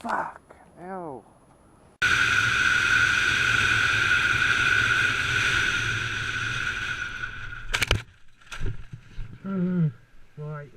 Fuck. Ew. Right.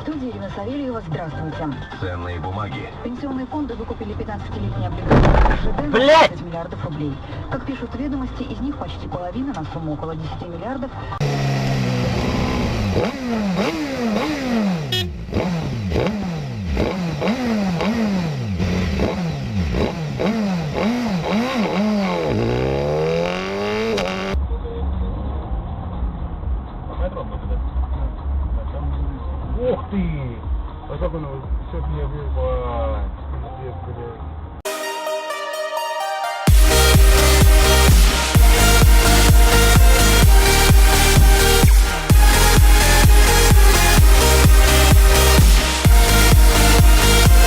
Студия Ирина Савельева, здравствуйте. Ценные бумаги. Пенсионные фонды выкупили 15-летние облигации РЖД на 20 миллиардов рублей. Как пишут ведомости, из них почти половина на сумму около 10 миллиардов. Ух ты! А как оно? Сейчас меня вырвать. Пиздец, блядь.